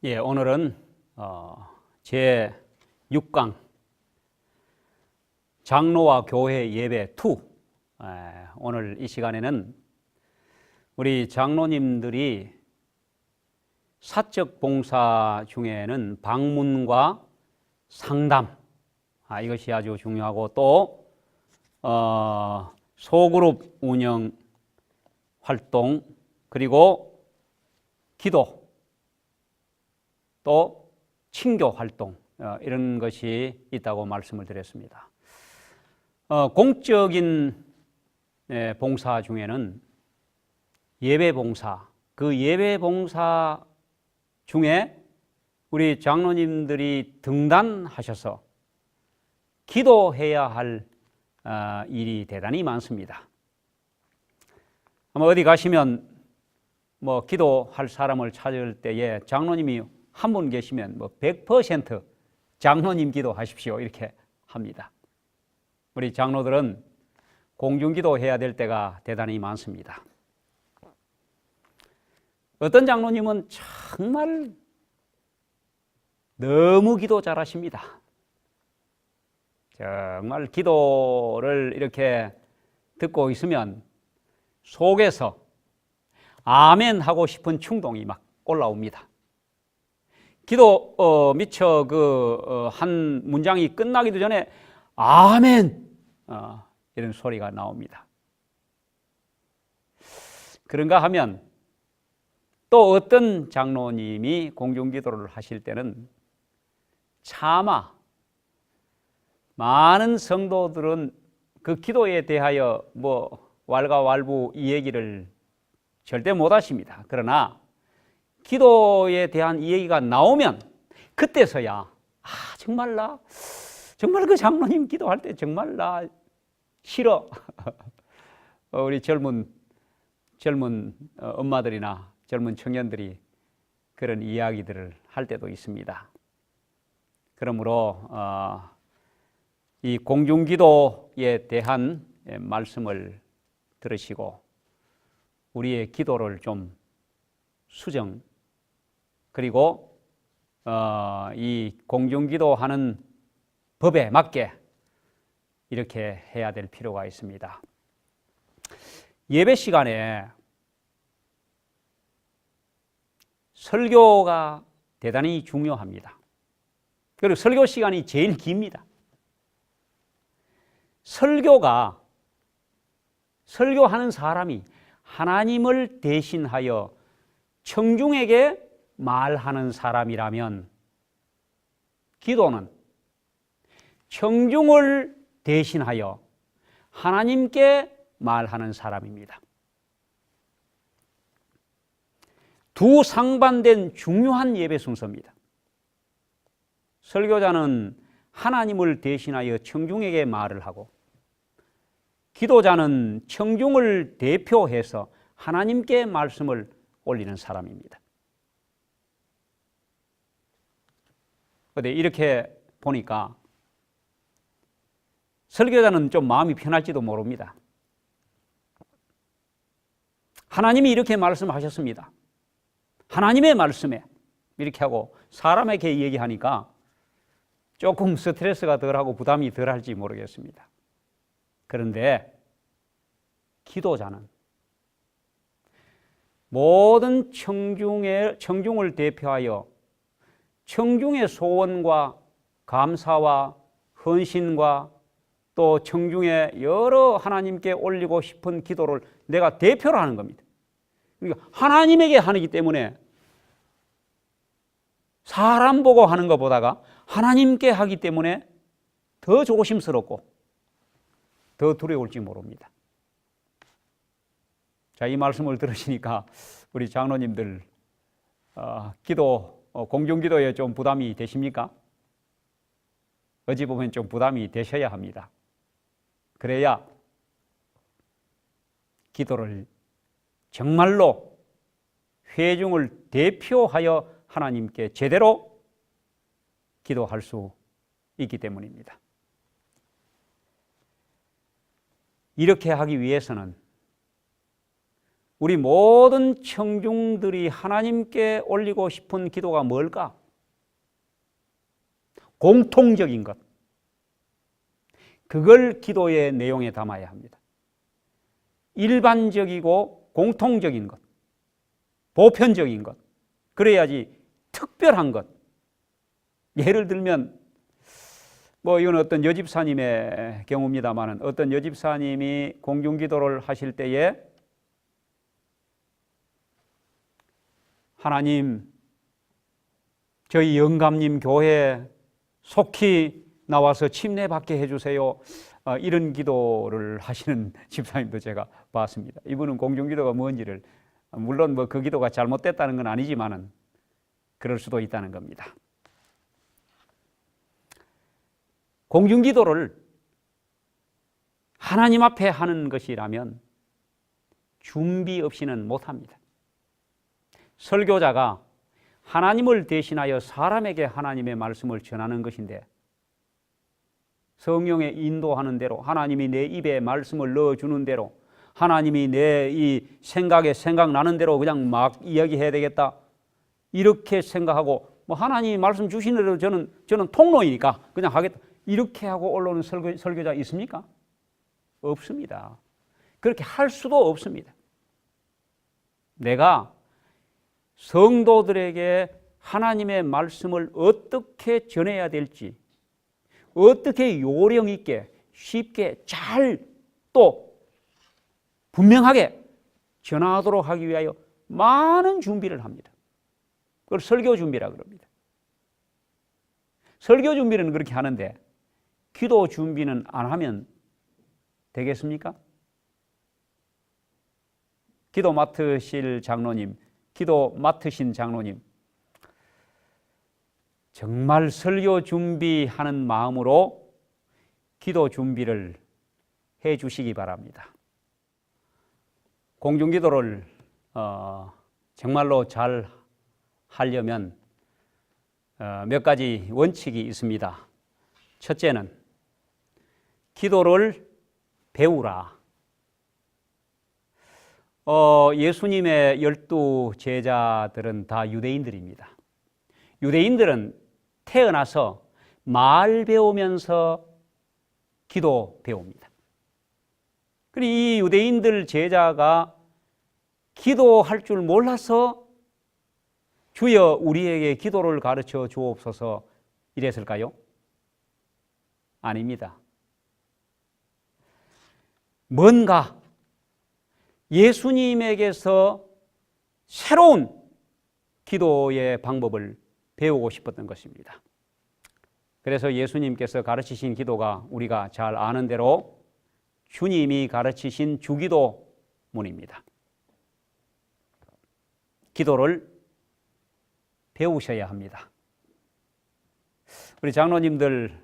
예, 오늘은 제 6강 장로와 교회 예배 2. 오늘 이 시간에는 우리 장로님들이 사적 봉사 중에는 방문과 상담, 이것이 아주 중요하고 또 소그룹 운영 활동, 그리고 기도, 또 친교 활동, 이런 것이 있다고 말씀을 드렸습니다. 공적인 봉사 중에는 예배 봉사, 그 예배 봉사 중에 우리 장로님들이 등단하셔서 기도해야 할 일이 대단히 많습니다. 아마 어디 가시면 기도할 사람을 찾을 때에 장로님이 한 분 계시면 100% 장로님 기도하십시오 이렇게 합니다. 우리 장로들은 공중기도 해야 될 때가 대단히 많습니다. 어떤 장로님은 정말 너무 기도 잘하십니다. 정말 기도를 이렇게 듣고 있으면 속에서 아멘 하고 싶은 충동이 막 올라옵니다. 기도 미처 한 문장이 끝나기도 전에 아멘 이런 소리가 나옵니다. 그런가 하면 또 어떤 장로님이 공중기도를 하실 때는 차마 많은 성도들은 그 기도에 대하여 왈가왈부 이 얘기를 절대 못 하십니다. 그러나 기도에 대한 이 얘기가 나오면 그때서야 정말 그 장로님 기도할 때 정말 나 싫어. 우리 젊은 엄마들이나 젊은 청년들이 그런 이야기들을 할 때도 있습니다. 그러므로 이 공중기도에 대한 말씀을 들으시고 우리의 기도를 좀 수정, 그리고 이 공중기도하는 법에 맞게 이렇게 해야 될 필요가 있습니다. 예배 시간에 설교가 대단히 중요합니다. 그리고 설교 시간이 제일 깁니다. 설교하는 사람이 하나님을 대신하여 청중에게 말하는 사람이라면 기도는 청중을 대신하여 하나님께 말하는 사람입니다. 두 상반된 중요한 예배 순서입니다. 설교자는 하나님을 대신하여 청중에게 말을 하고 기도자는 청중을 대표해서 하나님께 말씀을 올리는 사람입니다. 그런데 이렇게 보니까 설교자는 좀 마음이 편할지도 모릅니다. 하나님이 이렇게 말씀하셨습니다. 하나님의 말씀에 이렇게 하고 사람에게 얘기하니까 조금 스트레스가 덜하고 부담이 덜할지 모르겠습니다. 그런데 기도자는 모든 청중을 대표하여 청중의 소원과 감사와 헌신과 또 청중의 여러 하나님께 올리고 싶은 기도를 내가 대표로 하는 겁니다. 그러니까 하나님에게 하기 때문에 사람 보고 하는 것보다가 하나님께 하기 때문에 더 조심스럽고 더 두려울지 모릅니다. 자, 이 말씀을 들으시니까 우리 장로님들 공중기도에 좀 부담이 되십니까? 어찌 보면 좀 부담이 되셔야 합니다. 그래야 기도를 정말로 회중을 대표하여 하나님께 제대로 기도할 수 있기 때문입니다. 이렇게 하기 위해서는 우리 모든 청중들이 하나님께 올리고 싶은 기도가 뭘까? 공통적인 것. 그걸 기도의 내용에 담아야 합니다. 일반적이고 공통적인 것, 보편적인 것, 그래야지 특별한 것. 예를 들면 이건 어떤 여집사님의 경우입니다만, 어떤 여집사님이 공중기도를 하실 때에 하나님, 저희 영감님 교회 속히 나와서 침례받게 해주세요. 이런 기도를 하시는 집사님도 제가 봤습니다. 이분은 공중기도가 뭔지를, 물론 그 기도가 잘못됐다는 건 아니지만은 그럴 수도 있다는 겁니다. 공중기도를 하나님 앞에 하는 것이라면 준비 없이는 못합니다. 설교자가 하나님을 대신하여 사람에게 하나님의 말씀을 전하는 것인데, 성령의 인도하는 대로, 하나님이 내 입에 말씀을 넣어주는 대로, 하나님이 내 이 생각에 생각나는 대로 그냥 막 이야기해야 되겠다, 이렇게 생각하고, 하나님이 말씀 주시는 대로 저는 통로이니까 그냥 하겠다, 이렇게 하고 올라오는 설교자 있습니까? 없습니다. 그렇게 할 수도 없습니다. 내가 성도들에게 하나님의 말씀을 어떻게 전해야 될지, 어떻게 요령 있게 쉽게 잘 또 분명하게 전하도록 하기 위하여 많은 준비를 합니다. 그걸 설교 준비라고 그럽니다. 설교 준비는 그렇게 하는데 기도 준비는 안 하면 되겠습니까? 기도 맡으신 장로님, 정말 설교 준비하는 마음으로 기도 준비를 해 주시기 바랍니다. 공중기도를 정말로 잘 하려면 몇 가지 원칙이 있습니다. 첫째는 기도를 배우라. 예수님의 12 제자들은 다 유대인들입니다. 유대인들은 태어나서 말 배우면서 기도 배웁니다. 그리고 이 유대인들 제자가 기도할 줄 몰라서 주여 우리에게 기도를 가르쳐 주옵소서 이랬을까요? 아닙니다. 뭔가 예수님에게서 새로운 기도의 방법을 배우고 싶었던 것입니다. 그래서 예수님께서 가르치신 기도가 우리가 잘 아는 대로 주님이 가르치신 주기도문입니다. 기도를 배우셔야 합니다. 우리 장로님들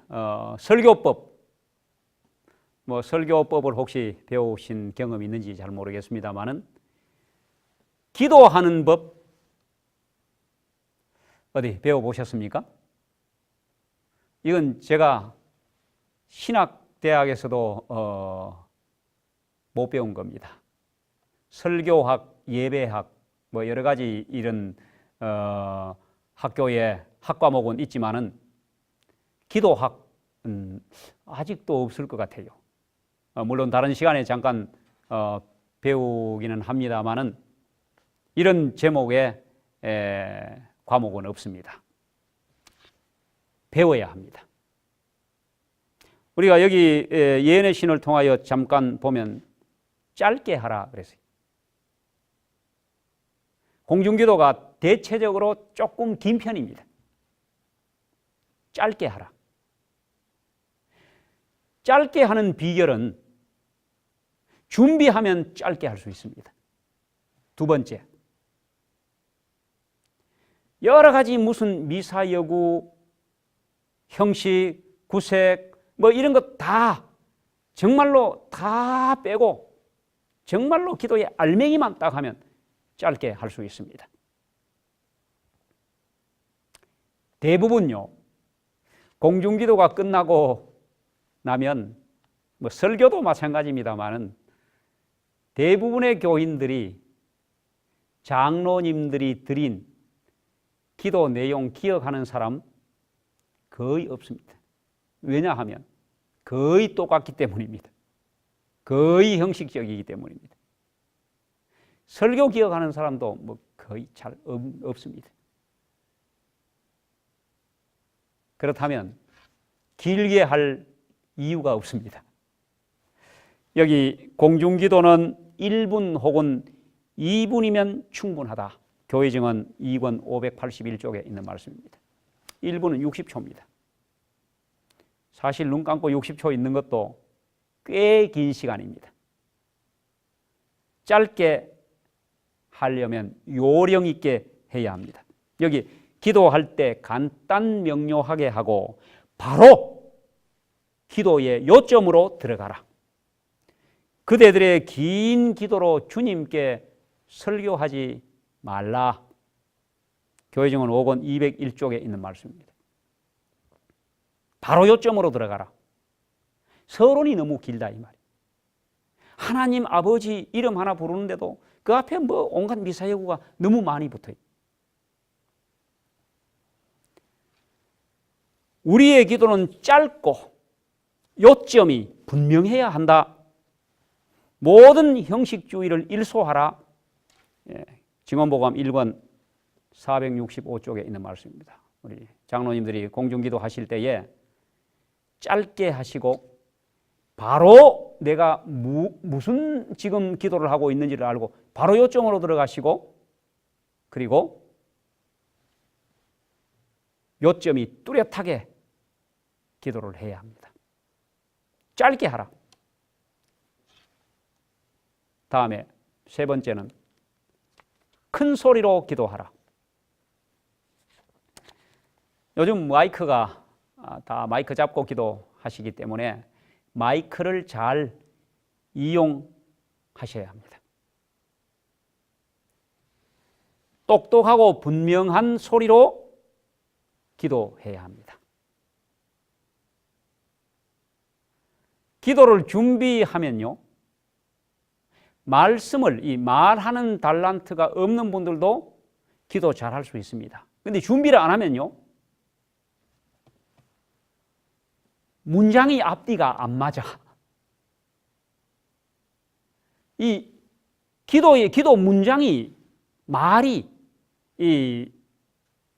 설교법, 설교법을 혹시 배우신 경험이 있는지 잘 모르겠습니다만은, 기도하는 법 어디 배워보셨습니까? 이건 제가 신학대학에서도 못 배운 겁니다. 설교학, 예배학, 여러 가지 이런 학교에 학과목은 있지만은 기도학은 아직도 없을 것 같아요. 물론 다른 시간에 잠깐 배우기는 합니다만은 이런 제목의 과목은 없습니다. 배워야 합니다. 우리가 여기 예언의 신을 통하여 잠깐 보면 짧게 하라 그랬어요. 공중기도가 대체적으로 조금 긴 편입니다. 짧게 하라. 짧게 하는 비결은 준비하면 짧게 할 수 있습니다. 두 번째, 여러 가지 무슨 미사여구, 형식, 구색 이런 것 다 정말로 다 빼고 정말로 기도의 알맹이만 딱 하면 짧게 할 수 있습니다. 대부분요, 공중기도가 끝나고 나면 설교도 마찬가지입니다만은 대부분의 교인들이 장로님들이 드린 기도 내용 기억하는 사람 거의 없습니다. 왜냐하면 거의 똑같기 때문입니다. 거의 형식적이기 때문입니다. 설교 기억하는 사람도 뭐 거의 잘 없습니다. 그렇다면 길게 할 이유가 없습니다. 여기 공중기도는 1분 혹은 2분이면 충분하다. 교회증언 2권 581쪽에 있는 말씀입니다. 1분은 60초입니다. 사실 눈 감고 60초 있는 것도 꽤 긴 시간입니다. 짧게 하려면 요령 있게 해야 합니다. 여기 기도할 때 간단 명료하게 하고 바로 기도의 요점으로 들어가라. 그대들의 긴 기도로 주님께 설교하지 말라. 교회증언 5권 201쪽에 있는 말씀입니다. 바로 요점으로 들어가라. 서론이 너무 길다 이 말이에요. 하나님 아버지 이름 하나 부르는데도 그 앞에 뭐 온갖 미사여구가 너무 많이 붙어요. 우리의 기도는 짧고 요점이 분명해야 한다. 모든 형식주의를 일소하라. 증언보감 1권 465쪽에 있는 말씀입니다. 우리 장로님들이 공중기도 하실 때에 짧게 하시고 바로 내가 무슨 지금 기도를 하고 있는지를 알고 바로 요점으로 들어가시고 그리고 요점이 뚜렷하게 기도를 해야 합니다. 짧게 하라. 다음에 세 번째는 큰 소리로 기도하라. 요즘 마이크가 다 마이크 잡고 기도하시기 때문에 마이크를 잘 이용하셔야 합니다. 똑똑하고 분명한 소리로 기도해야 합니다. 기도를 준비하면요, 말씀을 이 말하는 달란트가 없는 분들도 기도 잘할 수 있습니다. 그런데 준비를 안 하면요, 문장이 앞뒤가 안 맞아. 이 기도 문장이 말이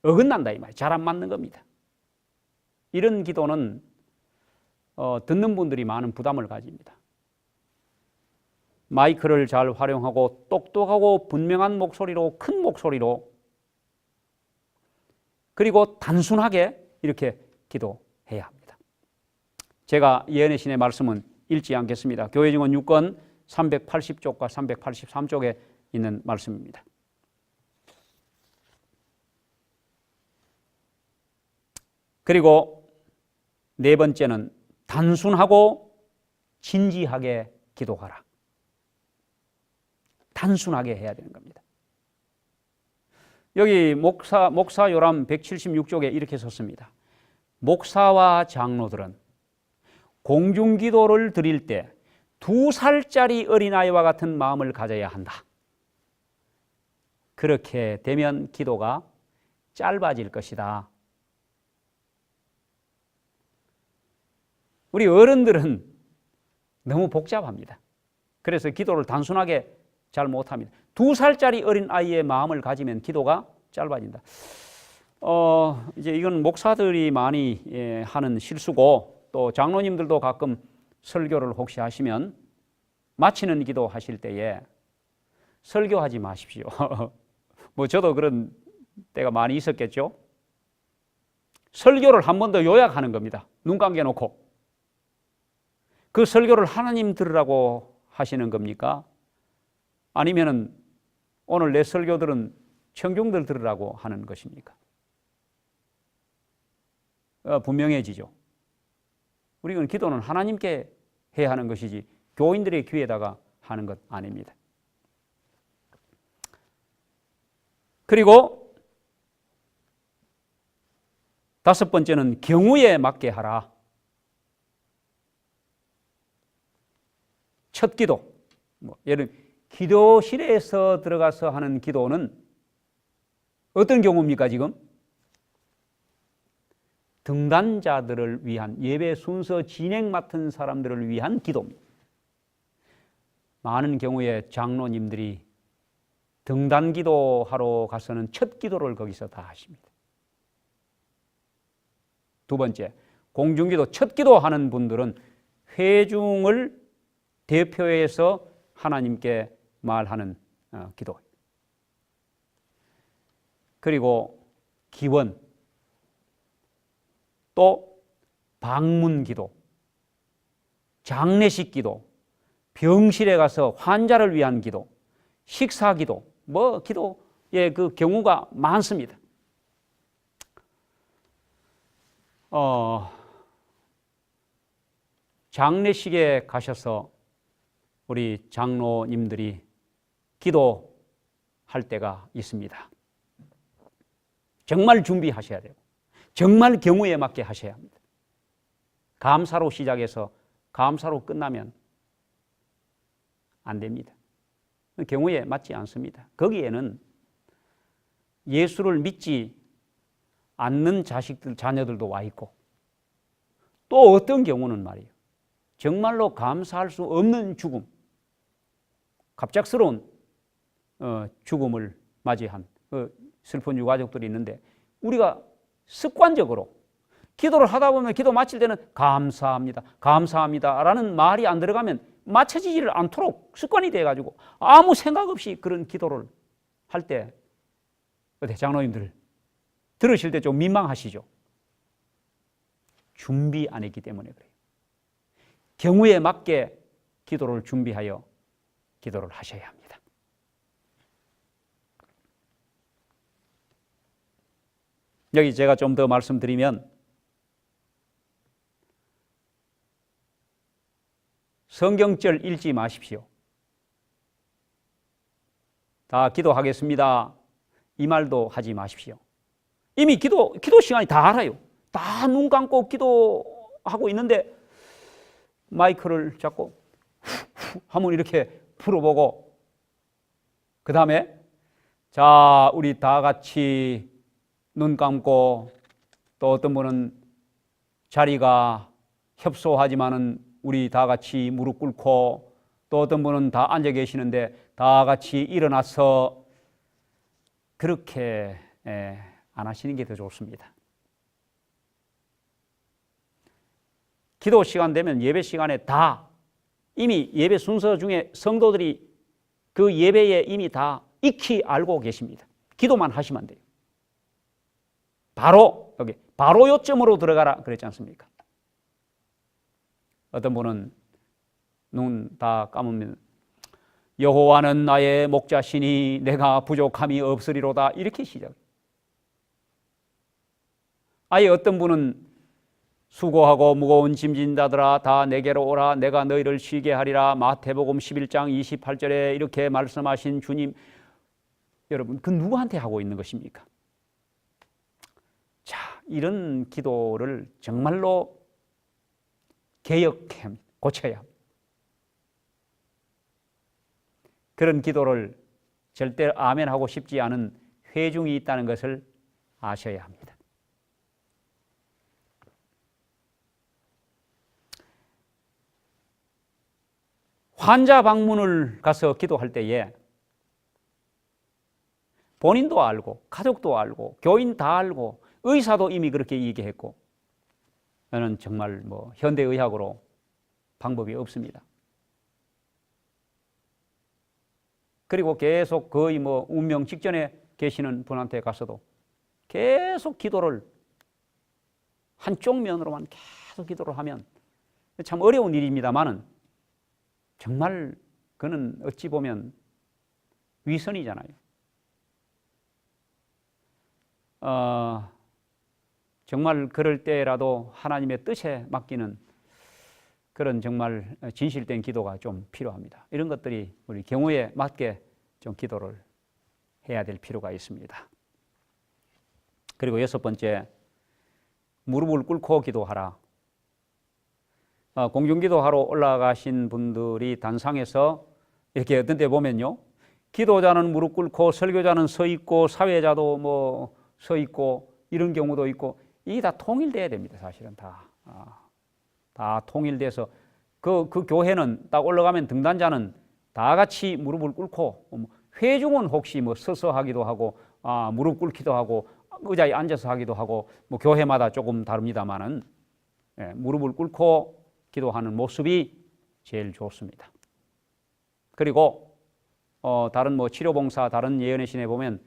어긋난다 이 말이에요. 잘 안 맞는 겁니다. 이런 기도는 듣는 분들이 많은 부담을 가집니다. 마이크를 잘 활용하고 똑똑하고 분명한 목소리로, 큰 목소리로, 그리고 단순하게 이렇게 기도해야 합니다. 제가 예언의 신의 말씀은 읽지 않겠습니다. 교회증언 6권 380쪽과 383쪽에 있는 말씀입니다. 그리고 네 번째는 단순하고 진지하게 기도하라. 단순하게 해야 되는 겁니다. 여기 목사 요람 176쪽에 이렇게 썼습니다. 목사와 장로들은 공중기도를 드릴 때 2살짜리 어린아이와 같은 마음을 가져야 한다. 그렇게 되면 기도가 짧아질 것이다. 우리 어른들은 너무 복잡합니다. 그래서 기도를 단순하게 잘 못합니다. 2살짜리 어린아이의 마음을 가지면 기도가 짧아진다. 이제 이건 목사들이 많이 하는 실수고, 또 장로님들도 가끔 설교를 혹시 하시면 마치는 기도 하실 때에 설교하지 마십시오. 뭐 저도 그런 때가 많이 있었겠죠. 설교를 한 번 더 요약하는 겁니다. 눈 감겨놓고. 그 설교를 하나님 들으라고 하시는 겁니까? 아니면은 오늘 내 설교들은 청중들 들으라고 하는 것입니까? 분명해지죠. 우리는 기도는 하나님께 해야 하는 것이지 교인들의 귀에다가 하는 것 아닙니다. 그리고 다섯 번째는 경우에 맞게 하라. 첫 기도, 예를 기도실에서 들어가서 하는 기도는 어떤 경우입니까 지금? 등단자들을 위한, 예배 순서 진행 맡은 사람들을 위한 기도입니다. 많은 경우에 장로님들이 등단 기도하러 가서는 첫 기도를 거기서 다 하십니다. 두 번째, 공중기도 첫 기도하는 분들은 회중을 대표해서 하나님께 말하는 기도. 그리고 기원, 또 방문 기도, 장례식 기도, 병실에 가서 환자를 위한 기도, 식사 기도, 기도의 그 경우가 많습니다. 장례식에 가셔서 우리 장로님들이 기도할 때가 있습니다. 정말 준비하셔야 되고 정말 경우에 맞게 하셔야 합니다. 감사로 시작해서 감사로 끝나면 안 됩니다. 경우에 맞지 않습니다. 거기에는 예수를 믿지 않는 자식들, 자녀들도 와 있고 또 어떤 경우는 말이에요. 정말로 감사할 수 없는 죽음, 갑작스러운 죽음을 맞이한 슬픈 유가족들이 있는데 우리가 습관적으로 기도를 하다 보면 기도 마칠 때는 감사합니다, 감사합니다 라는 말이 안 들어가면 맞춰지지를 않도록 습관이 돼가지고 아무 생각 없이 그런 기도를 할 때 장로님들 들으실 때 좀 민망하시죠? 준비 안 했기 때문에 그래요. 경우에 맞게 기도를 준비하여 기도를 하셔야 합니다. 여기 제가 좀 더 말씀드리면 성경절 읽지 마십시오. 다 기도하겠습니다. 이 말도 하지 마십시오. 이미 기도 시간이 다 알아요. 다 눈 감고 기도하고 있는데 마이크를 잡고 한번 이렇게 풀어보고 그 다음에 자 우리 다 같이 눈 감고 또 어떤 분은 자리가 협소하지만은 우리 다 같이 무릎 꿇고 또 어떤 분은 다 앉아 계시는데 다 같이 일어나서 그렇게 안 하시는 게 더 좋습니다. 기도 시간 되면 예배 시간에 다 이미 예배 순서 중에 성도들이 그 예배에 이미 다 익히 알고 계십니다. 기도만 하시면 돼요. 바로 여기 바로 요점으로 들어가라 그랬지 않습니까? 어떤 분은 눈 다 감으면 여호와는 나의 목자시니 내가 부족함이 없으리로다 이렇게 시작해요. 아예 어떤 분은 수고하고 무거운 짐진 자들아 다 내게로 오라 내가 너희를 쉬게 하리라 마태복음 11장 28절에 이렇게 말씀하신 주님, 여러분 그 누구한테 하고 있는 것입니까? 자, 이런 기도를 정말로 개혁해 고쳐야 합니다. 그런 기도를 절대 아멘 하고 싶지 않은 회중이 있다는 것을 아셔야 합니다. 환자 방문을 가서 기도할 때에 본인도 알고 가족도 알고 교인 다 알고 의사도 이미 그렇게 얘기했고 저는 정말 현대의학으로 방법이 없습니다. 그리고 계속 거의 운명 직전에 계시는 분한테 가서도 계속 기도를 한쪽 면으로만 계속 기도를 하면 참 어려운 일입니다만은 정말 그는 어찌 보면 위선이잖아요. 정말 그럴 때라도 하나님의 뜻에 맡기는 그런 정말 진실된 기도가 좀 필요합니다. 이런 것들이 우리 경우에 맞게 좀 기도를 해야 될 필요가 있습니다. 그리고 여섯 번째, 무릎을 꿇고 기도하라. 공중기도하러 올라가신 분들이 단상에서 이렇게 어떤 때 보면요, 기도자는 무릎 꿇고 설교자는 서 있고 사회자도 뭐 서 있고 이런 경우도 있고, 이게 다 통일돼야 됩니다. 사실은 다 통일돼서 그 교회는 딱 올라가면 등단자는 다 같이 무릎을 꿇고, 회중은 혹시 뭐 서서 하기도 하고 무릎 꿇기도 하고 의자에 앉아서 하기도 하고, 뭐 교회마다 조금 다릅니다만은 무릎을 꿇고 기도하는 모습이 제일 좋습니다. 그리고 다른 뭐 치료봉사, 다른 예언의 신에 보면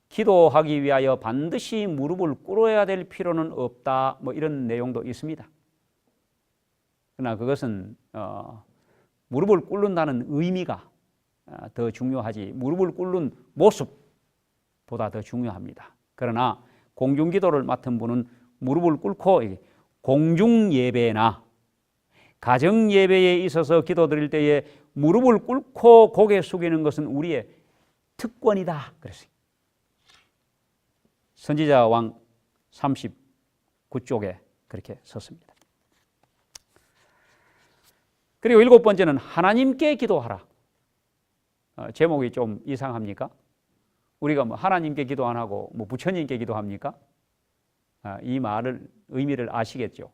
기도하기 위하여 반드시 무릎을 꿇어야 될 필요는 없다, 뭐 이런 내용도 있습니다. 그러나 그것은 무릎을 꿇는다는 의미가 더 중요하지, 무릎을 꿇는 모습보다 더 중요합니다. 그러나 공중기도를 맡은 분은 무릎을 꿇고 공중예배나 가정예배에 있어서 기도드릴 때에 무릎을 꿇고 고개 숙이는 것은 우리의 특권이다 그랬어요. 선지자 왕 39쪽에 그렇게 썼습니다. 그리고 7번째는 하나님께 기도하라. 제목이 좀 이상합니까? 우리가 뭐 하나님께 기도 안 하고 뭐 부처님께 기도합니까? 이 말을 의미를 아시겠죠?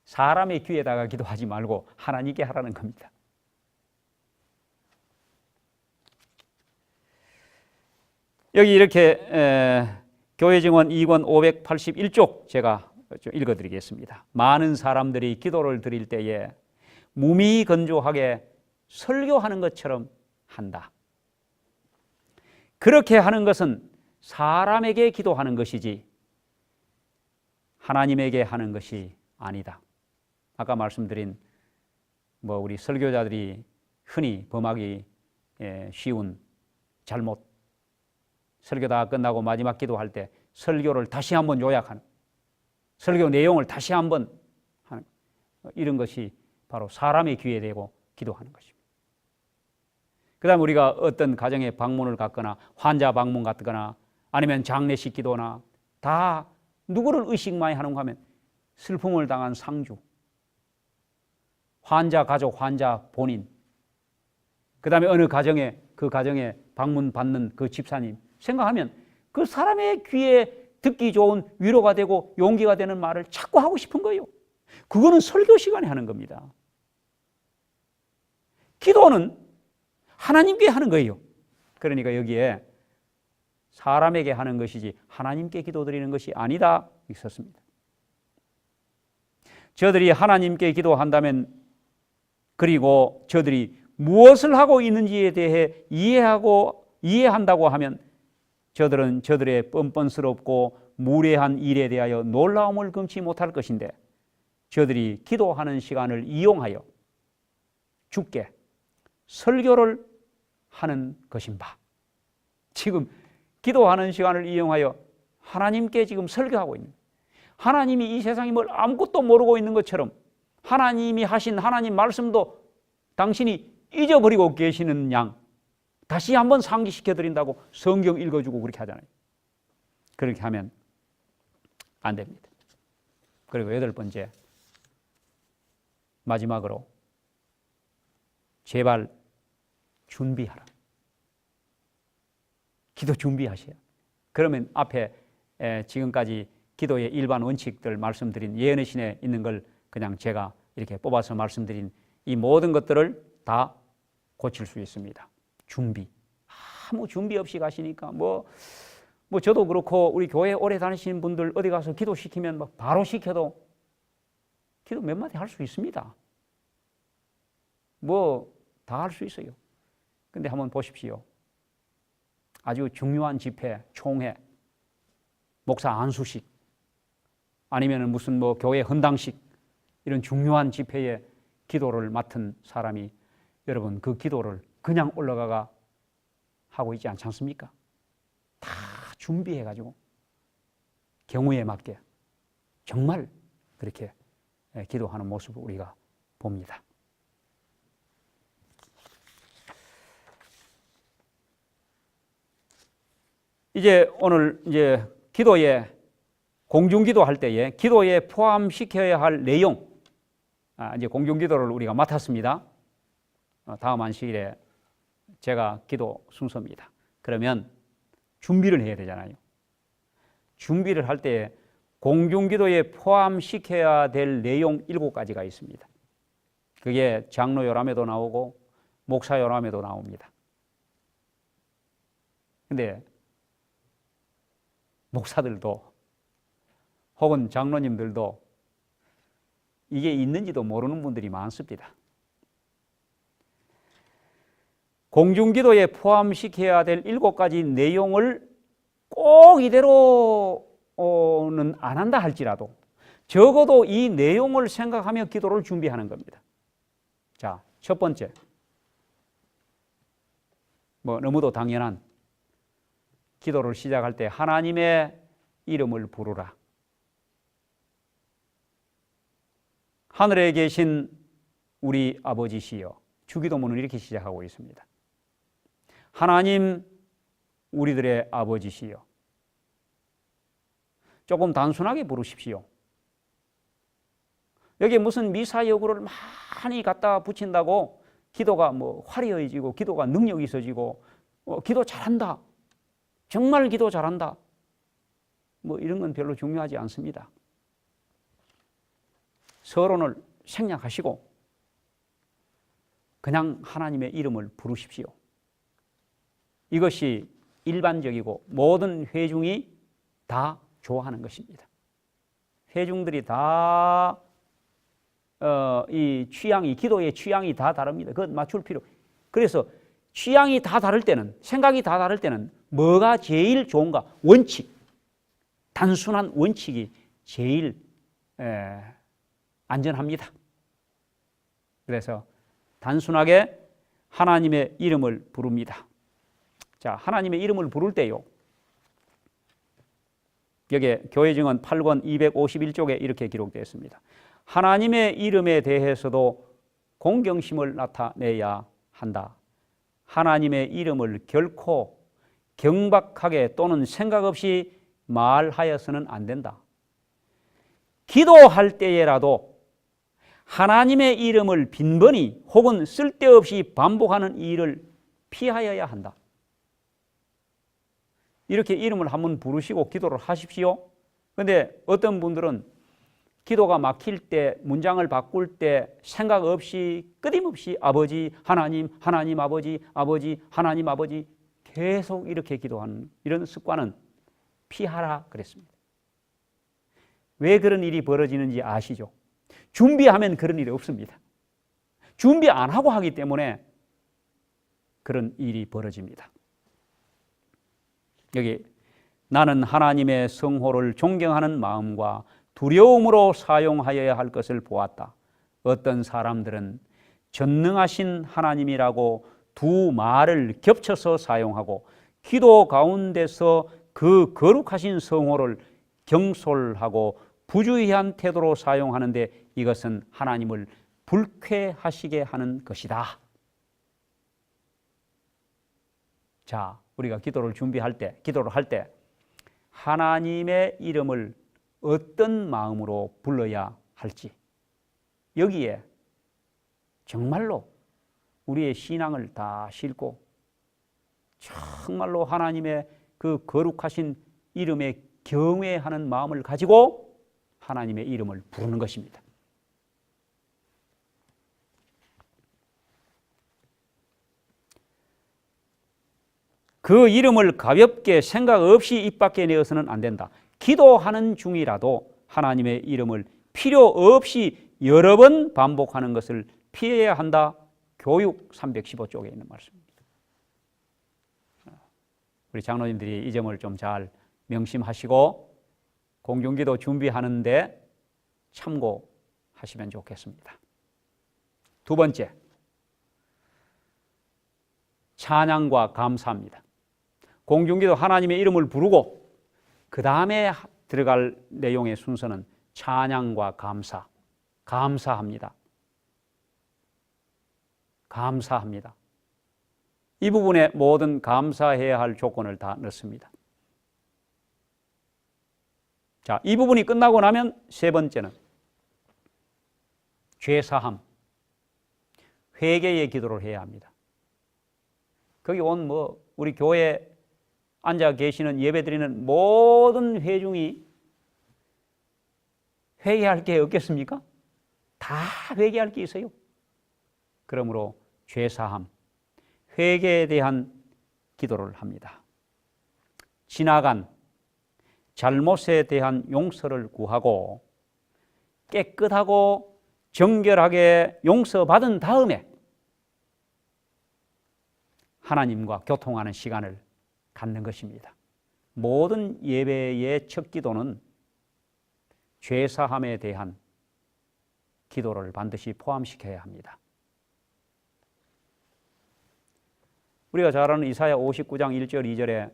사람의 귀에다가 기도하지 말고 하나님께 하라는 겁니다. 여기 이렇게 교회 증언 2권 581쪽 제가 좀 읽어드리겠습니다. 많은 사람들이 기도를 드릴 때에 무미건조하게 설교하는 것처럼 한다. 그렇게 하는 것은 사람에게 기도하는 것이지 하나님에게 하는 것이 아니다. 아까 말씀드린 뭐 우리 설교자들이 흔히 범하기 쉬운 잘못, 설교 다 끝나고 마지막 기도할 때 설교를 다시 한번 요약하는, 설교 내용을 다시 한번 하는, 이런 것이 바로 사람의 귀에 대고 기도하는 것입니다. 그 다음 우리가 어떤 가정에 방문을 갔거나 환자 방문 갔거나 아니면 장례식 기도나 다 누구를 의식 많이 하는가 하면 슬픔을 당한 상주, 환자 가족, 환자 본인, 그 다음에 어느 가정에 그 가정에 방문 받는 그 집사님 생각하면 그 사람의 귀에 듣기 좋은 위로가 되고 용기가 되는 말을 자꾸 하고 싶은 거예요. 그거는 설교 시간에 하는 겁니다. 기도는 하나님께 하는 거예요. 그러니까 여기에 사람에게 하는 것이지 하나님께 기도드리는 것이 아니다 있었습니다. 저들이 하나님께 기도한다면, 그리고 저들이 무엇을 하고 있는지에 대해 이해한다고 하면 저들은 저들의 뻔뻔스럽고 무례한 일에 대하여 놀라움을 금치 못할 것인데, 저들이 기도하는 시간을 이용하여 주께 설교를 하는 것인 바, 지금 기도하는 시간을 이용하여 하나님께 지금 설교하고 있는, 하나님이 이 세상에 뭘 아무것도 모르고 있는 것처럼 하나님이 하신 하나님 말씀도 당신이 잊어버리고 계시는 양 다시 한번 상기시켜 드린다고 성경 읽어주고 그렇게 하잖아요. 그렇게 하면 안 됩니다. 그리고 8번째, 마지막으로 제발 준비하라. 기도 준비하셔야. 그러면 앞에 지금까지 기도의 일반 원칙들 말씀드린 예언의 신에 있는 걸 그냥 제가 이렇게 뽑아서 말씀드린 이 모든 것들을 다 고칠 수 있습니다. 준비. 아무 준비 없이 가시니까 뭐 저도 그렇고 우리 교회 오래 다니시는 분들 어디 가서 기도시키면 막 바로 시켜도 기도 몇 마디 할 수 있습니다. 뭐 다 할 수 있어요. 근데 한번 보십시오. 아주 중요한 집회, 총회, 목사 안수식, 아니면 무슨 뭐 교회 헌당식, 이런 중요한 집회에 기도를 맡은 사람이 여러분 그 기도를 그냥 올라가가 하고 있지 않지 않습니까? 다 준비해가지고 경우에 맞게 정말 그렇게 기도하는 모습을 우리가 봅니다. 이제 오늘 이제 기도에 공중기도 할 때에 기도에 포함시켜야 할 내용, 이제 공중기도를 우리가 맡았습니다. 다음 안식일에 제가 기도 순서입니다. 그러면 준비를 해야 되잖아요. 준비를 할 때 공중기도에 포함시켜야 될 내용 7가지가 있습니다. 그게 장로 요람에도 나오고 목사 요람에도 나옵니다. 근데 목사들도 혹은 장로님들도 이게 있는지도 모르는 분들이 많습니다. 공중기도에 포함시켜야 될 7가지 내용을 꼭 이대로는 안 한다 할지라도 적어도 이 내용을 생각하며 기도를 준비하는 겁니다. 자, 첫 번째, 너무도 당연한 기도를 시작할 때 하나님의 이름을 부르라. 하늘에 계신 우리 아버지시여. 주기도문은 이렇게 시작하고 있습니다. 하나님, 우리들의 아버지시여. 조금 단순하게 부르십시오. 여기 무슨 미사여구를 많이 갖다 붙인다고 기도가 화려해지고 기도가 능력이 있어지고 기도 잘한다. 정말 기도 잘한다. 이런 건 별로 중요하지 않습니다. 서론을 생략하시고 그냥 하나님의 이름을 부르십시오. 이것이 일반적이고 모든 회중이 다 좋아하는 것입니다. 회중들이 다 이 취향이, 기도의 취향이 다 다릅니다. 그것 맞출 필요. 그래서 취향이 다 다를 때는, 생각이 다 다를 때는 뭐가 제일 좋은가? 원칙. 단순한 원칙이 제일 안전합니다. 그래서 단순하게 하나님의 이름을 부릅니다. 자, 하나님의 이름을 부를 때요. 여기 교회증언 8권 251쪽에 이렇게 기록되어 있습니다. 하나님의 이름에 대해서도 공경심을 나타내야 한다. 하나님의 이름을 결코 경박하게 또는 생각 없이 말하여서는 안 된다. 기도할 때에라도 하나님의 이름을 빈번히 혹은 쓸데없이 반복하는 일을 피하여야 한다. 이렇게 이름을 한번 부르시고 기도를 하십시오. 그런데 어떤 분들은 기도가 막힐 때, 문장을 바꿀 때 생각 없이 끊임없이 아버지, 하나님, 하나님 아버지, 아버지, 하나님 아버지 계속 이렇게 기도하는 이런 습관은 피하라 그랬습니다. 왜 그런 일이 벌어지는지 아시죠? 준비하면 그런 일이 없습니다. 준비 안 하고 하기 때문에 그런 일이 벌어집니다. 여기 나는 하나님의 성호를 존경하는 마음과 두려움으로 사용하여야 할 것을 보았다. 어떤 사람들은 전능하신 하나님이라고 두 말을 겹쳐서 사용하고 기도 가운데서 그 거룩하신 성호를 경솔하고 부주의한 태도로 사용하는데 이것은 하나님을 불쾌하시게 하는 것이다. 자, 우리가 기도를 준비할 때, 기도를 할 때 하나님의 이름을 어떤 마음으로 불러야 할지 여기에 정말로 우리의 신앙을 다 싣고 정말로 하나님의 그 거룩하신 이름에 경외하는 마음을 가지고 하나님의 이름을 부르는 것입니다. 그 이름을 가볍게 생각 없이 입 밖에 내어서는 안 된다. 기도하는 중이라도 하나님의 이름을 필요 없이 여러 번 반복하는 것을 피해야 한다. 교육 315쪽에 있는 말씀입니다. 우리 장로님들이 이 점을 좀 잘 명심하시고 공중기도 준비하는데 참고하시면 좋겠습니다. 두 번째, 찬양과 감사입니다. 공중기도 하나님의 이름을 부르고 그 다음에 들어갈 내용의 순서는 찬양과 감사. 감사합니다. 감사합니다. 이 부분에 모든 감사해야 할 조건을 다 넣습니다. 자, 이 부분이 끝나고 나면 세 번째는 죄사함. 회개의 기도를 해야 합니다. 거기 온 우리 교회 앉아 계시는 예배드리는 모든 회중이 회개할 게 없겠습니까? 다 회개할 게 있어요. 그러므로 죄사함, 회개에 대한 기도를 합니다. 지나간 잘못에 대한 용서를 구하고 깨끗하고 정결하게 용서받은 다음에 하나님과 교통하는 시간을 갖는 것입니다. 모든 예배의 첫 기도는 죄사함에 대한 기도를 반드시 포함시켜야 합니다. 우리가 잘 아는 이사야 59장 1절 2절에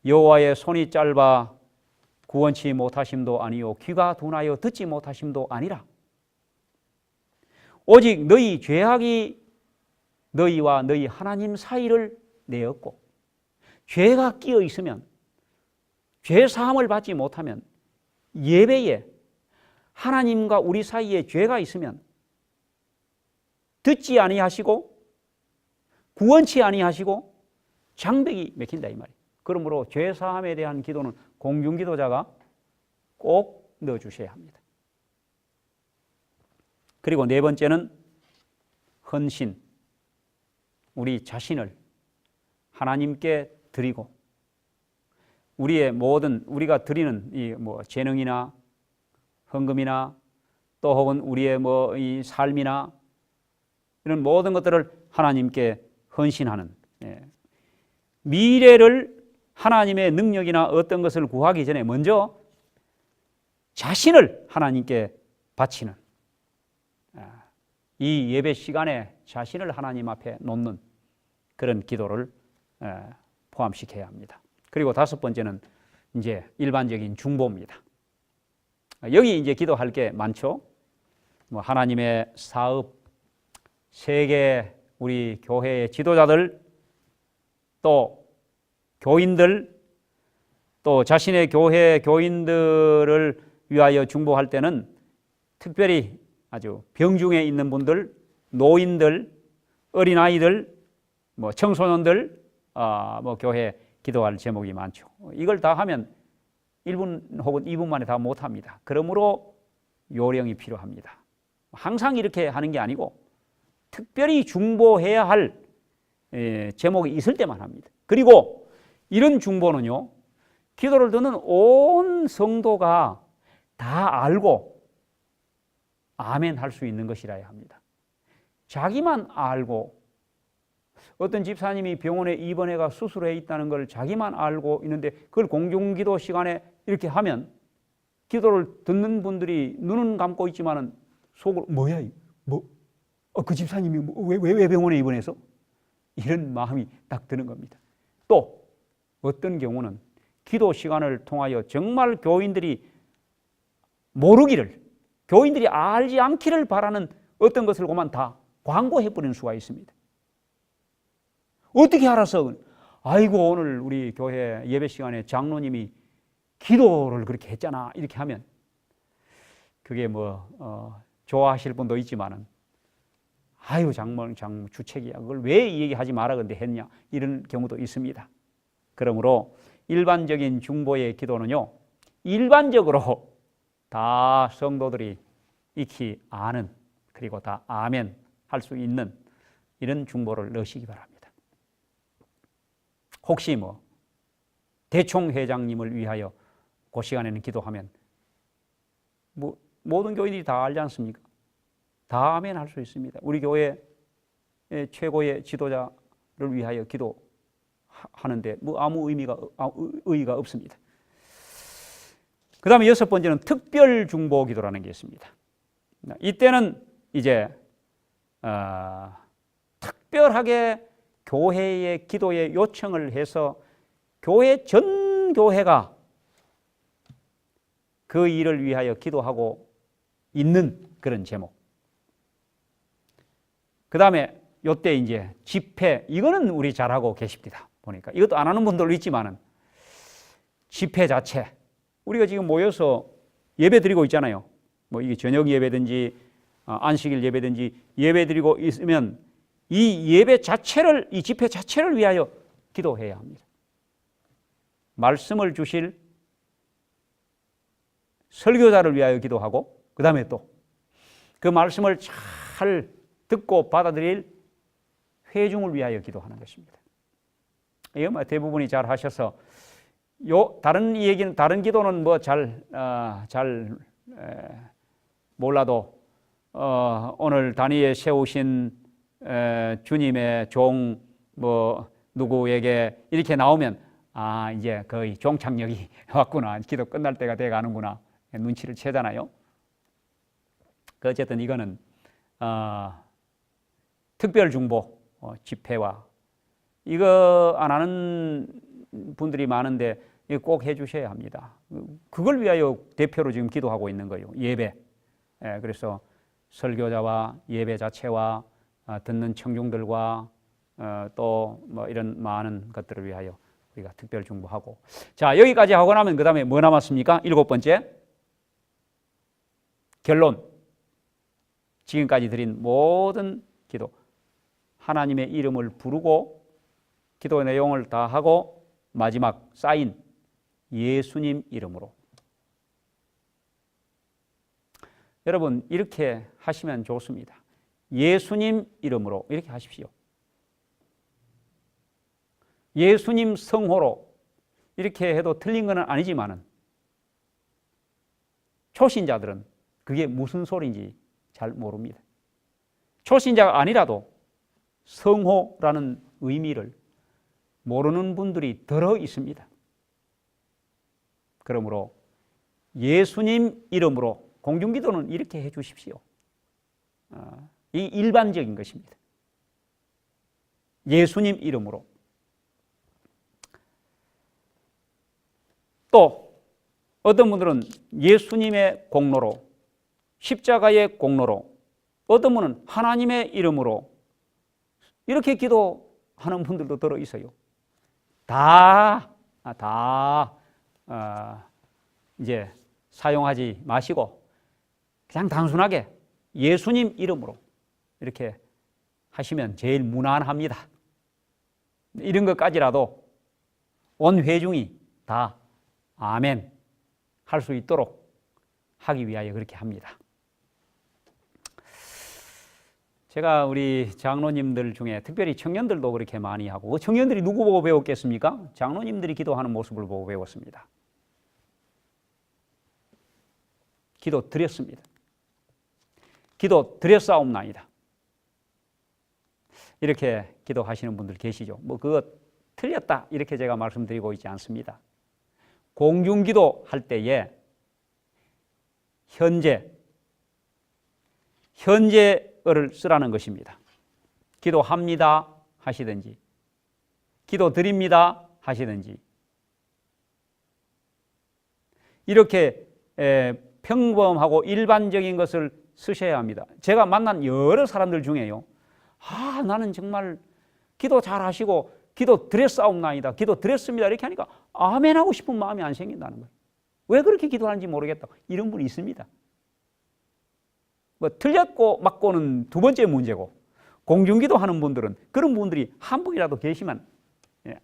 여호와의 손이 짧아 구원치 못하심도 아니요 귀가 둔하여 듣지 못하심도 아니라 오직 너희 죄악이 너희와 너희 하나님 사이를 내었고 죄가 끼어 있으면 죄 사함을 받지 못하면 예배에 하나님과 우리 사이에 죄가 있으면 듣지 아니하시고 구원치 아니하시고 장벽이 막힌다 이 말이에요. 그러므로 죄 사함에 대한 기도는 공중기도자가 꼭 넣어주셔야 합니다. 그리고 네 번째는 헌신, 우리 자신을 하나님께 드리고 우리의 모든 우리가 드리는 이 재능이나 헌금이나 또 혹은 우리의 이 삶이나 이런 모든 것들을 하나님께 헌신하는 미래를 하나님의 능력이나 어떤 것을 구하기 전에 먼저 자신을 하나님께 바치는 이 예배 시간에 자신을 하나님 앞에 놓는 그런 기도를 포함시켜야 합니다. 그리고 다섯 번째는 이제 일반적인 중보입니다. 여기 이제 기도할 게 많죠. 하나님의 사업, 세계 우리 교회의 지도자들, 또 교인들, 또 자신의 교회 교인들을 위하여 중보할 때는 특별히 아주 병중에 있는 분들, 노인들, 어린아이들, 청소년들, 교회에 기도할 제목이 많죠. 이걸 다 하면 1분 혹은 2분 만에 다 못합니다. 그러므로 요령이 필요합니다. 항상 이렇게 하는 게 아니고 특별히 중보해야 할 제목이 있을 때만 합니다. 그리고 이런 중보는요, 기도를 듣는 온 성도가 다 알고 아멘 할 수 있는 것이라야 합니다. 자기만 알고 어떤 집사님이 병원에 입원해가 수술해 있다는 걸 자기만 알고 있는데 그걸 공중기도 시간에 이렇게 하면 기도를 듣는 분들이 눈은 감고 있지만은 속으로 뭐야 그 집사님이 왜 병원에 입원해서? 이런 마음이 딱 드는 겁니다. 또 어떤 경우는 기도 시간을 통하여 정말 교인들이 모르기를, 교인들이 알지 않기를 바라는 어떤 것을 그만 다 광고해버리는 수가 있습니다. 어떻게 알아서? 아이고 오늘 우리 교회 예배 시간에 장로님이 기도를 그렇게 했잖아 이렇게 하면 그게 좋아하실 분도 있지만은 아유 장모 주책이야 그걸 왜 이 얘기하지 마라 근데 했냐 이런 경우도 있습니다. 그러므로 일반적인 중보의 기도는요 일반적으로 다 성도들이 익히 아는 그리고 다 아멘 할 수 있는 이런 중보를 넣으시기 바랍니다. 혹시 대총회장님을 위하여 그 시간에는 기도하면 모든 교인들이 다 알지 않습니까? 다 아멘 할 수 있습니다. 우리 교회 최고의 지도자를 위하여 기도하는데 아무 의의가 없습니다. 그 다음에 여섯 번째는 특별 중보 기도라는 게 있습니다. 이때는 이제 특별하게 교회의 기도에 요청을 해서 교회 전 교회가 그 일을 위하여 기도하고 있는 그런 제목. 그 다음에 요때 이제 집회, 이거는 우리 잘하고 계십니다. 보니까 이것도 안 하는 분들도 있지만은 집회 자체 우리가 지금 모여서 예배 드리고 있잖아요. 이게 저녁 예배든지 안식일 예배든지 예배드리고 있으면 이 예배 자체를, 이 집회 자체를 위하여 기도해야 합니다. 말씀을 주실 설교자를 위하여 기도하고, 그 다음에 또 그 말씀을 잘 듣고 받아들일 회중을 위하여 기도하는 것입니다. 이거 대부분이 잘 하셔서, 다른 얘기는, 다른 기도는 뭐 잘 몰라도 오늘 단위에 세우신 주님의 종 뭐 누구에게 이렇게 나오면 이제 거의 종착역이 왔구나, 기도 끝날 때가 돼 가는구나, 눈치를 채잖아요. 어쨌든 이거는 특별 중보 집회와 이거 안 하는 분들이 많은데 꼭 해주셔야 합니다. 그걸 위하여 대표로 지금 기도하고 있는 거예요. 예배. 그래서 설교자와 예배 자체와 듣는 청중들과 또 뭐 이런 많은 것들을 위하여 우리가 특별 중보하고. 자, 여기까지 하고 나면 그 다음에 뭐 남았습니까? 7번째. 결론. 지금까지 드린 모든 기도, 하나님의 이름을 부르고 기도 내용을 다 하고 마지막 사인, 예수님 이름으로. 여러분, 이렇게 하시면 좋습니다. 예수님 이름으로 이렇게 하십시오. 예수님 성호로 이렇게 해도 틀린 건 아니지만은 초신자들은 그게 무슨 소리인지 잘 모릅니다. 초신자가 아니라도 성호라는 의미를 모르는 분들이 더러 있습니다. 그러므로 예수님 이름으로, 공중기도는 이렇게 해 주십시오. 이 일반적인 것입니다. 예수님 이름으로. 또 어떤 분들은 예수님의 공로로, 십자가의 공로로, 어떤 분은 하나님의 이름으로 이렇게 기도하는 분들도 들어 있어요. 이제 사용하지 마시고 그냥 단순하게 예수님 이름으로 이렇게 하시면 제일 무난합니다. 이런 것까지라도 온 회중이 다 아멘 할 수 있도록 하기 위하여 그렇게 합니다. 제가 우리 장로님들 중에 특별히 청년들도 그렇게 많이 하고, 청년들이 누구 보고 배웠겠습니까? 장로님들이 기도하는 모습을 보고 배웠습니다. 기도 드렸습니다. 기도 드렸사옵나이다. 이렇게 기도하시는 분들 계시죠. 뭐 그거 틀렸다 이렇게 제가 말씀드리고 있지 않습니다. 공중기도 할 때에 현재어를 쓰라는 것입니다. 기도합니다 하시든지, 기도 드립니다 하시든지, 이렇게 평범하고 일반적인 것을 쓰셔야 합니다. 제가 만난 여러 사람들 중에요, 나는 정말 기도 잘 하시고 기도 드렸사옵나이다, 기도 드렸습니다 이렇게 하니까 아멘 하고 싶은 마음이 안 생긴다는 거예요. 왜 그렇게 기도하는지 모르겠다, 이런 분이 있습니다. 뭐 틀렸고 맞고는 두 번째 문제고, 공중기도 하는 분들은, 그런 분들이 한 분이라도 계시면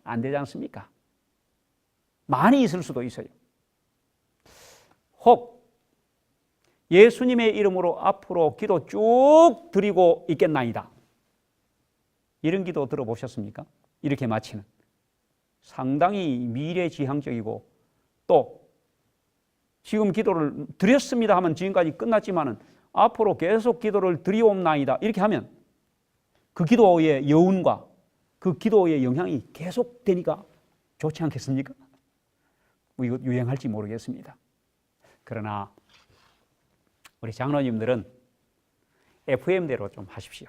안 되지 않습니까? 많이 있을 수도 있어요. 혹 예수님의 이름으로 앞으로 기도 쭉 드리고 있겠나이다, 이런 기도 들어보셨습니까? 이렇게 마치는, 상당히 미래지향적이고, 또 지금 기도를 드렸습니다 하면 지금까지 끝났지만은 앞으로 계속 기도를 드리옵나이다 이렇게 하면 그 기도의 여운과 그 기도의 영향이 계속되니까 좋지 않겠습니까? 뭐 이거 유행할지 모르겠습니다. 그러나 우리 장로님들은 FM대로 좀 하십시오.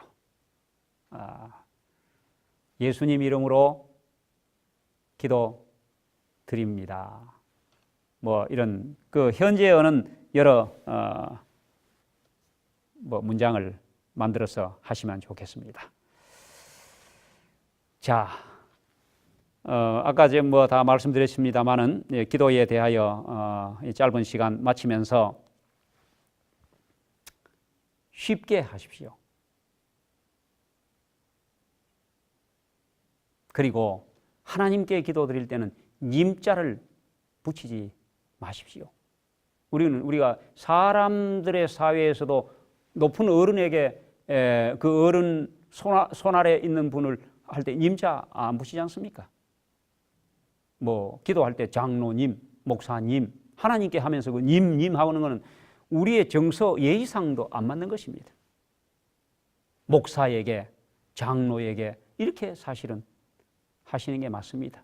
예수님 이름으로 기도 드립니다. 뭐 이런 그 현재어는 여러 뭐 문장을 만들어서 하시면 좋겠습니다. 자, 아까 제가 뭐 다 말씀드렸습니다만은 기도에 대하여 이 짧은 시간 마치면서 쉽게 하십시오. 그리고 하나님께 기도드릴 때는 님자를 붙이지 마십시오. 우리가 사람들의 사회에서도 높은 어른에게 그 어른 손 아래 있는 분을 할 때 님자 안 붙이지 않습니까? 뭐 기도할 때 장로님, 목사님, 하나님께 하면서 그 님 하는 거는 우리의 정서 예의상도 안 맞는 것입니다. 목사에게, 장로에게 이렇게 사실은 하시는 게 맞습니다.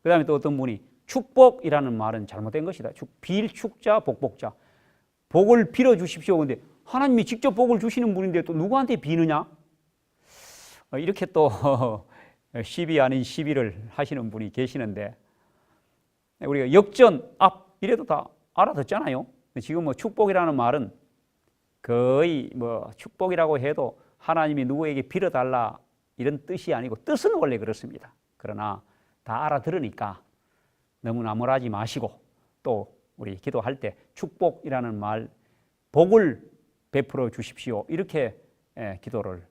그 다음에 또 어떤 분이 축복이라는 말은 잘못된 것이다. 빌축자, 복복자. 복을 빌어주십시오. 근데 하나님이 직접 복을 주시는 분인데 또 누구한테 비느냐? 이렇게 또 시비 아닌 시비를 하시는 분이 계시는데 우리가 역전, 앞 이래도 다 알아듣잖아요. 지금 뭐 축복이라는 말은 거의 뭐 축복이라고 해도 하나님이 누구에게 빌어달라 이런 뜻이 아니고 뜻은 원래 그렇습니다. 그러나 다 알아들으니까 너무 나무라지 마시고 또 우리 기도할 때 축복이라는 말, 복을 베풀어 주십시오. 이렇게 기도를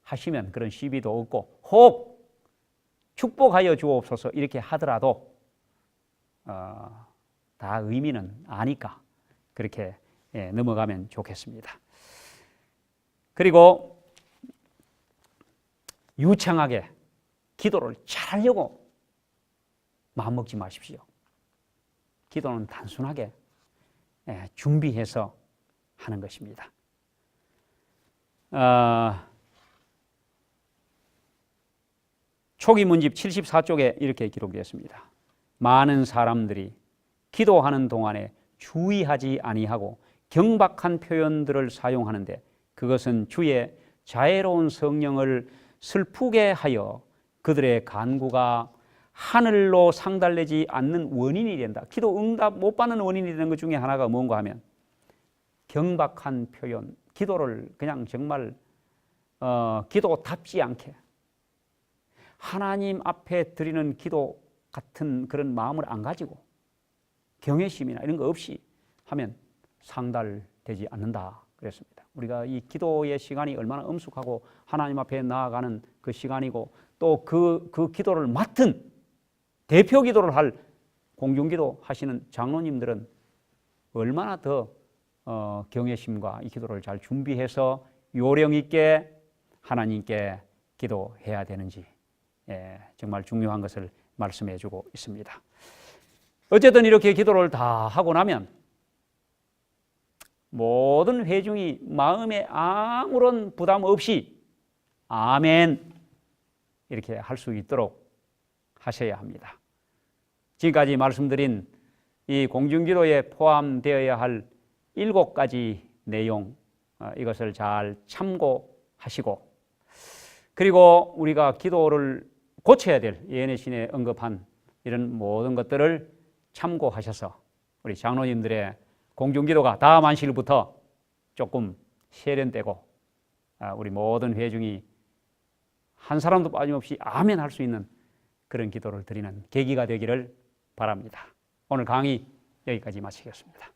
하시면 그런 시비도 없고 혹 축복하여 주옵소서 이렇게 하더라도 다 의미는 아니까 그렇게 넘어가면 좋겠습니다. 그리고 유창하게 기도를 잘하려고 마음먹지 마십시오. 기도는 단순하게 준비해서 하는 것입니다. 초기 문집 74쪽에 이렇게 기록되어 있습니다. 많은 사람들이 기도하는 동안에 주의하지 아니하고 경박한 표현들을 사용하는데 그것은 주의 자애로운 성령을 슬프게 하여 그들의 간구가 하늘로 상달되지 않는 원인이 된다. 기도 응답 못 받는 원인이 되는 것 중에 하나가 뭔가 하면 경박한 표현, 기도를 그냥 정말 기도답지 않게 하나님 앞에 드리는 기도 같은 그런 마음을 안 가지고 경외심이나 이런 거 없이 하면 상달되지 않는다 그랬습니다. 우리가 이 기도의 시간이 얼마나 엄숙하고 하나님 앞에 나아가는 그 시간이고 또 그 기도를 맡은 대표 기도를 할 공중기도 하시는 장로님들은 얼마나 더 경외심과 이 기도를 잘 준비해서 요령 있게 하나님께 기도해야 되는지 정말 중요한 것을 말씀해 주고 있습니다. 어쨌든 이렇게 기도를 다 하고 나면 모든 회중이 마음에 아무런 부담 없이 아멘 이렇게 할 수 있도록 하셔야 합니다. 지금까지 말씀드린 이 공중기도에 포함되어야 할 7가지 내용 이것을 잘 참고하시고 그리고 우리가 기도를 고쳐야 될 예언의 신에 언급한 이런 모든 것들을 참고하셔서 우리 장로님들의 공중기도가 다음 안식일부터 조금 세련되고 우리 모든 회중이 한 사람도 빠짐없이 아멘 할 수 있는 그런 기도를 드리는 계기가 되기를 바랍니다. 오늘 강의 여기까지 마치겠습니다.